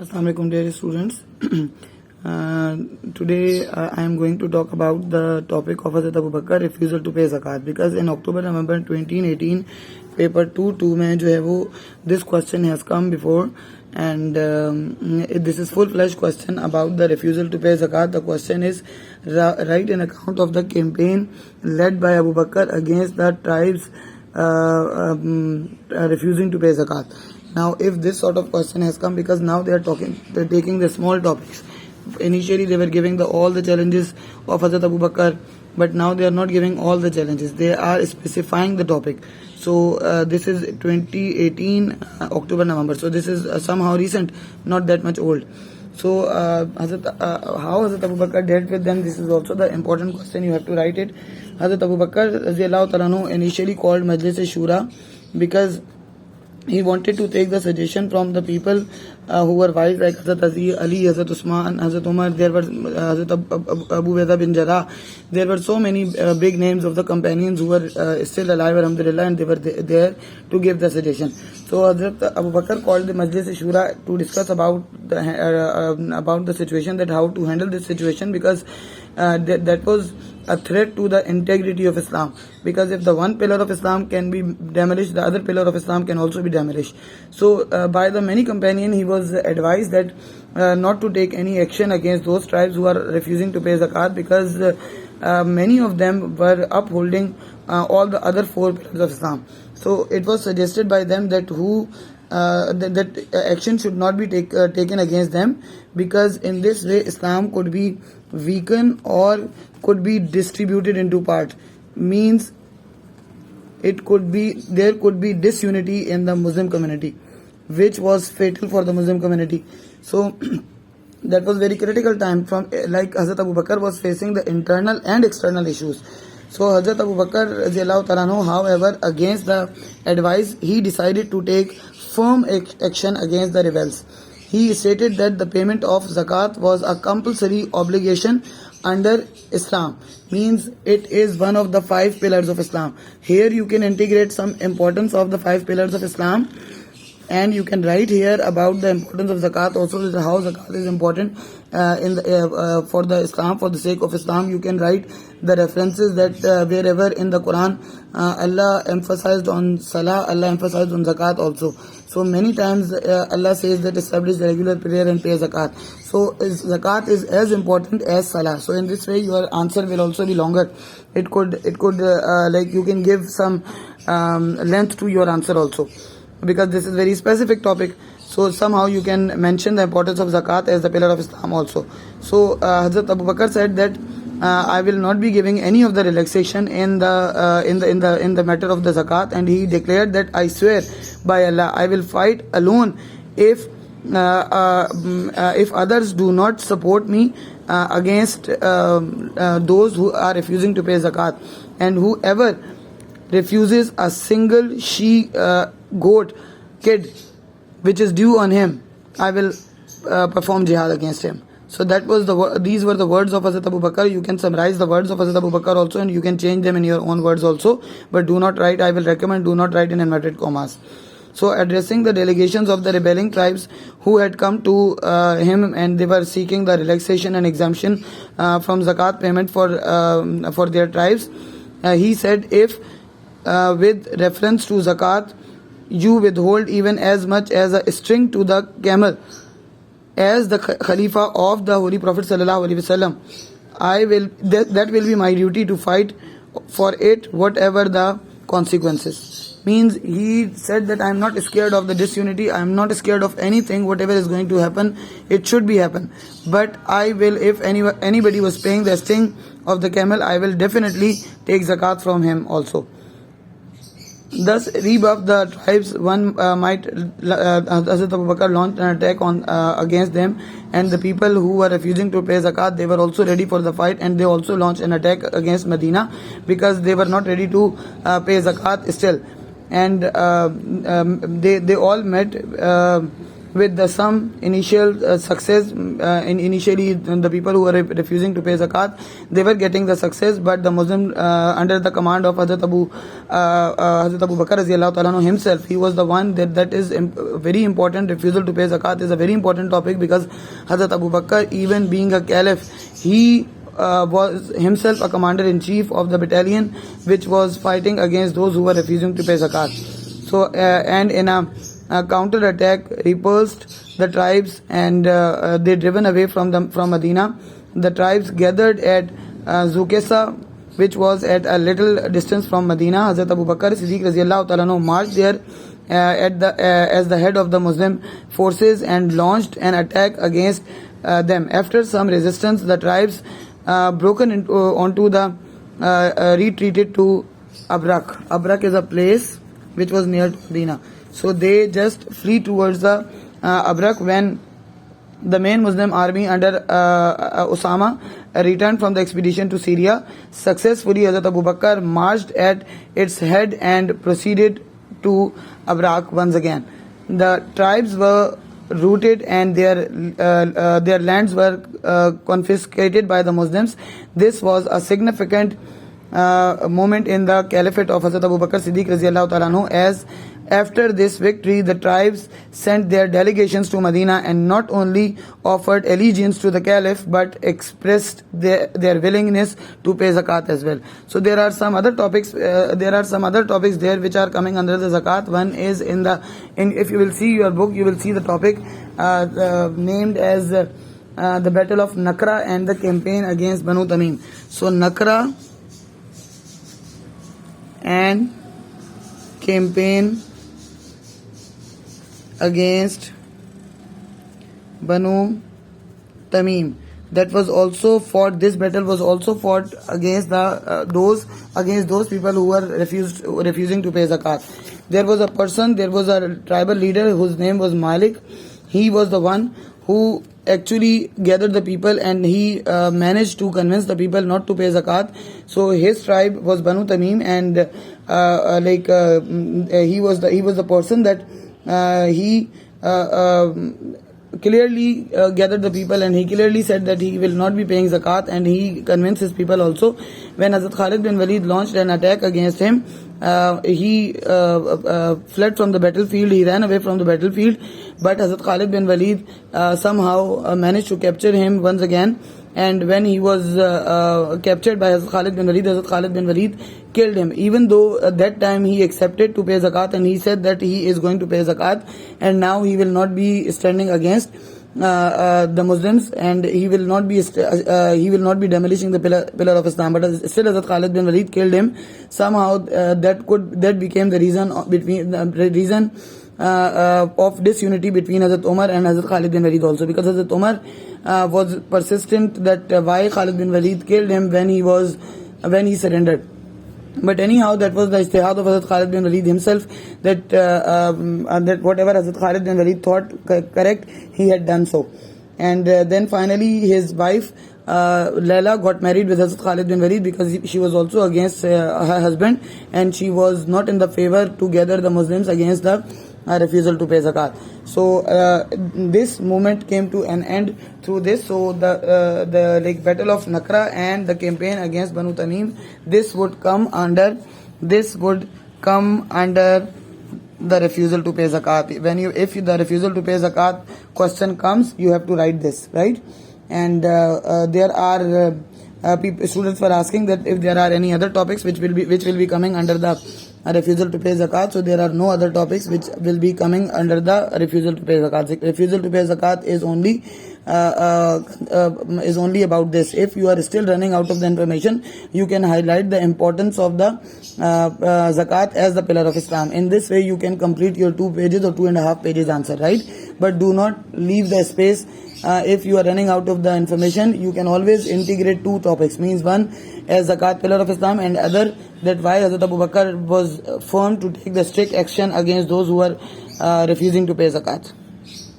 Assalamu alaikum dear students. Today I am going to talk about the topic of Hazrat Abu Bakr refusal to pay zakat, because in November 2018 paper 2 mein jo hai wo this question has come before, and this is full-fledged question about the refusal to pay zakat. The question is, write an account of the campaign led by Abu Bakr against the tribes refusing to pay zakat. Now, if this sort of question has come, because now they're taking the small topics. Initially, they were giving all the challenges of Hazrat Abu Bakr, but now they are not giving all the challenges. They are specifying the topic. So, this is 2018 November. So, this is somehow recent, not that much old. So, how Hazrat Abu Bakr dealt with them, this is also the important question. You have to write it. Hazrat Abu Bakr initially called Majlis Shura because he wanted to take the suggestion from the people who were wise, like Hazrat Ali, Hazrat Usman, Hazrat Umar. There were Hazrat Abu Bakr bin Jarrah. There were so many big names of the companions who were still alive, alhamdulillah, and they were there to give the suggestion. So Hazrat Abu Bakr called the Majlis Shura to discuss about the situation, that how to handle this situation, because that was a threat to the integrity of Islam. Because if the one pillar of Islam can be demolished, the other pillar of Islam can also be demolished. So by the many companions, he was advised that not to take any action against those tribes who are refusing to pay zakat, because many of them were upholding all the other four pillars of Islam. So it was suggested by them that that action should not be taken against them, because in this way Islam could be weakened or could be distributed into parts. Means there could be disunity in the Muslim community, which was fatal for the Muslim community. So that was very critical time, from like Hazrat Abu Bakr was facing the internal and external issues. So Hazrat Abu Bakr, however, against the advice, he decided to take firm action against the rebels. He stated that the payment of zakat was a compulsory obligation under Islam. Means it is one of the 5 pillars of Islam. Here you can integrate some importance of the 5 pillars of Islam, and you can write here about the importance of zakat also, how zakat is important for the Islam, for the sake of Islam. You can write the references that wherever in the Quran Allah emphasized on salah, Allah emphasized on zakat also. So many times Allah says that establish the regular prayer and pay zakat. So zakat is as important as salah. So in this way your answer will also be longer. It could like you can give some length to your answer also, because this is very specific topic. So somehow you can mention the importance of zakat as the pillar of Islam also. So Hazrat Abu Bakr said that I will not be giving any of the relaxation in the matter of the zakat, and he declared that I swear by Allah, I will fight alone if others do not support me against those who are refusing to pay zakat, and whoever refuses a single she goat kid which is due on him, I will perform jihad against him. So that was these were the words of Hazrat Abu Bakr. You can summarize the words of Hazrat Abu Bakr also, and you can change them in your own words also, but do not write, I will recommend, do not write in inverted commas. So addressing the delegations of the rebelling tribes who had come to him, and they were seeking the relaxation and exemption from zakat payment for their tribes, he said, if with reference to zakat you withhold even as much as a string to the camel, as the Khalifa of the Holy Prophet Sallallahu Alaihi Wasallam, that will be my duty to fight for it, whatever the consequences. Means he said that I am not scared of the disunity, I am not scared of anything, whatever is going to happen, it should be happen. But I will, if anybody was paying the sting of the camel, I will definitely take zakat from him also. Thus rebuff the tribes. One might Hazrat Abu Bakr launched an attack against them, and the people who were refusing to pay zakat, they were also ready for the fight, and they also launched an attack against Medina, because they were not ready to pay zakat still, and they all met with some initial success. Initially, the people who were refusing to pay zakat, they were getting the success, but the Muslim, under the command of Hazrat Abu Bakr radiallahu ta'ala anhu himself, he was the one that is very important. Refusal to pay zakat is a very important topic, because Hazrat Abu Bakr, even being a Caliph, he was himself a commander-in-chief of the battalion which was fighting against those who were refusing to pay zakat. So, and in a counter-attack, repulsed the tribes, and they driven away from Medina. The tribes gathered at Zukesa, which was at a little distance from Medina. Hazrat Abu Bakr Siddiq radiallahu ta'ala anhu marched there as the head of the Muslim forces and launched an attack against them. After some resistance, the tribes broken onto the retreated to Abrak. Abrak is a place which was near Medina. So they just flee towards the Abrak when the main Muslim army under Osama returned from the expedition to Syria. Successfully, Hazrat Abu Bakr marched at its head and proceeded to Abrak once again. The tribes were routed and their lands were confiscated by the Muslims. This was a significant moment in the caliphate of Hazrat Abu Bakr Siddiq radiallahu ta'ala anhu, as after this victory, the tribes sent their delegations to Medina and not only offered allegiance to the Caliph, but expressed their willingness to pay zakat as well. So there are some other topics. There which are coming under the zakat. One is if you will see your book, you will see the topic named as the Battle of Nakra and the campaign against Banu Tamim. So Nakra and campaign against Banu Tamim. That was also fought. This battle was also fought against those people who were refusing to pay zakat. There was a tribal leader whose name was Malik. He was the one who actually gathered the people, and he managed to convince the people not to pay zakat. So his tribe was Banu Tamim, and he was the person that he clearly gathered the people, and he clearly said that he will not be paying zakat, and he convinced his people also. When Hazrat Khalid bin Walid launched an attack against him, he fled from the battlefield. He ran away from the battlefield, but Hazrat Khalid bin Walid somehow managed to capture him once again. And when he was captured by Hazrat Khalid bin Walid killed him, even though at that time he accepted to pay zakat, and he said that he is going to pay zakat, and now he will not be standing against the Muslims, and he will not be demolishing the pillar of Islam. But still Hazrat Khalid bin Walid killed him. Somehow that became the reason of disunity between Hazrat Umar and Hazrat Khalid bin Walid also, because Hazrat Umar was persistent that why Khalid bin Walid killed him when he surrendered. But anyhow, that was the ijtihad of Hazrat Khalid bin Walid himself, that whatever Hazrat Khalid bin Walid thought correct, he had done so. And then finally his wife Layla got married with Hazrat Khalid bin Walid, because she was also against her husband, and she was not in the favor to gather the Muslims against the refusal to pay zakat. So this movement came to an end through this. So the battle of Nakra and the campaign against Banu Tamim, this would come under the refusal to pay zakat. If the refusal to pay zakat question comes, you have to write this, right? And there are students were asking that if there are any other topics which will be coming under the refusal to pay zakat. So there are no other topics which will be coming under the refusal to pay zakat. Refusal to pay zakat is only about this. If you are still running out of the information, you can highlight the importance of the zakat as the pillar of Islam. In this way, you can complete your 2 pages or 2.5 pages answer, right? But do not leave the space. If you are running out of the information, you can always integrate 2 topics. Means one as zakat pillar of Islam, and other that why Hazrat Abu Bakr was firm to take the strict action against those who are refusing to pay zakat.